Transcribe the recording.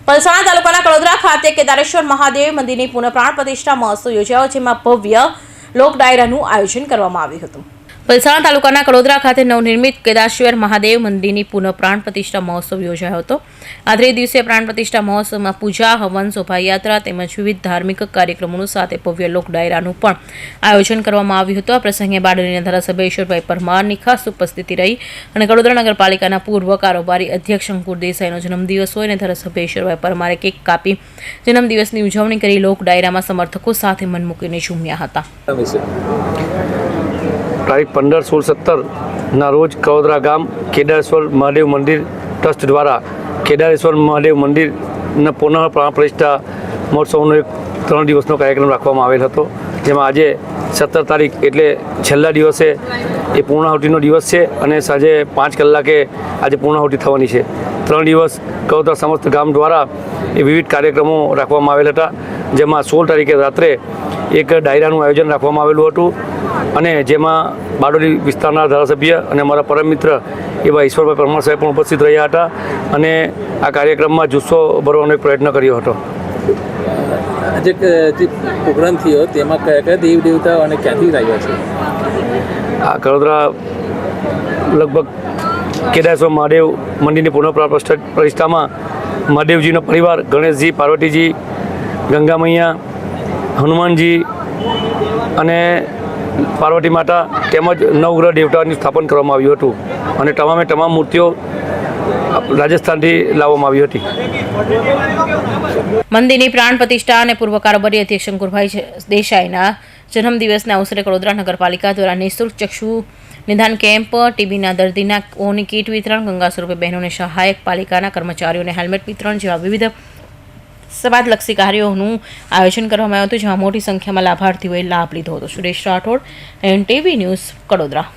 પલસાણા તાલુકાના કડોદરા ખાતે કેદારેશ્વર મહાદેવ મંદિરની પુનઃ પ્રાણ પ્રતિષ્ઠા મહોત્સવ યોજાયો, જેમાં ભવ્ય લોક ડાયરાનું આયોજન કરવામાં આવ્યું હતું। પલસાણા તાલુકાના કડોદરા ખાતે નવનિર્મિત કેદારેશ્વર મહાદેવ મંદિરની પુનઃ પ્રાણ પ્રતિષ્ઠા મહોત્સવ યોજાયો હતો। આ 3 દિવસીય પ્રાણ પ્રતિષ્ઠા મહોત્સવમાં પૂજા, હવન, શોભાયાત્રા તેમજ વિવિધ ધાર્મિક કાર્યક્રમોનું સાથે ભવ્ય લોક ડાયરાનું પણ આયોજન કરવામાં આવ્યું હતું। આ પ્રસંગે બારડોલીના ધારાસભ્ય ઈશ્વરભાઈ પરમારની ખાસ ઉપસ્થિતિ રહી અને કડોદરા નગરપાલિકાના પૂર્વ કારોબારી અધ્યક્ષ અંકુર દેસાઈનો જન્મદિવસ હોય અને ધારાસભ્ય ઈશ્વરભાઈ પરમારે કેક કાપી જન્મદિવસની ઉજવણી કરી લોક ડાયરામાં સમર્થકો સાથે મન મૂકીને ઝૂમ્યા હતા। તારીખ 15, 16, 17 ના રોજ કડોદરા ગામ કેદારેશ્વર મહાદેવ મંદિર ટ્રસ્ટ દ્વારા કેદારેશ્વર મહાદેવ મંદિરના પુનઃ પ્રાણ પ્રતિષ્ઠા મહોત્સવનો એક 3 દિવસનો કાર્યક્રમ રાખવામાં આવેલ હતો, જેમાં આજે 17 તારીખ એટલે છેલ્લા દિવસે એ પૂર્ણાહુતિનો દિવસ છે અને સાંજે 5 કલાકે આજે પૂર્ણાહુતિ થવાની છે। 3 દિવસ કડોદરા સમસ્ત ગામ દ્વારા એ વિવિધ કાર્યક્રમો રાખવામાં આવેલ હતા, જેમાં 16 તારીખે રાત્રે એક ડાયરાનું આયોજન રાખવામાં આવેલું હતું અને જેમાં બારડોલી વિસ્તારના ધારાસભ્ય અને અમારા પરમ મિત્ર એવા ઈશ્વરભાઈ પરમાર સાહેબ પણ ઉપસ્થિત રહ્યા હતા અને આ કાર્યક્રમમાં જુસ્સો ભરવાનો એક પ્રયત્ન કર્યો હતો। આજે જે પ્રોગ્રામ થયો તેમાં કયા કયા દેવ દેવતાઓ અને ક્યાંથી આવ્યા છે? આ કડોદરા લગભગ કેદારેશ્વર મહાદેવ મંદિરની પુનઃ પ્રતિષ્ઠામાં મહાદેવજીનો પરિવાર ગણેશજી, પાર્વતીજી, ગંગા મૈયા, હનુમાનજી અને પાર્વતી માતા તેમજ નવગ્રહ દેવતાઓની સ્થાપન કરવામાં આવ્યું હતું અને તમામ મૂર્તિઓ રાજસ્થાનથી લાવવામાં આવી હતી। મંદિરની પ્રાણ પ્રતિષ્ઠા અને પૂર્વ કારોબારી અધ્યક્ષ અંકુરભાઈ દેસાઈના જન્મદિવસના અવસરે કડોદરા નગરપાલિકા દ્વારા નિઃશુલ્ક ચક્ષુ નિદાન કેમ્પ, ટીબીના દર્દીના ઓની કીટ વિતરણ, ગંગા સ્વરૂપે બહેનોને સહાયક, પાલિકાના કર્મચારીઓને હેલ્મેટ વિતરણ જેવા વિવિધ સમાજલક્ષી કાર્યોનું આયોજન કરવામાં આવ્યું હતું, જેમાં મોટી સંખ્યામાં લાભાર્થીઓએ લાભ લીધો હતો। Suresh Rathod, NTV news, Kadodara.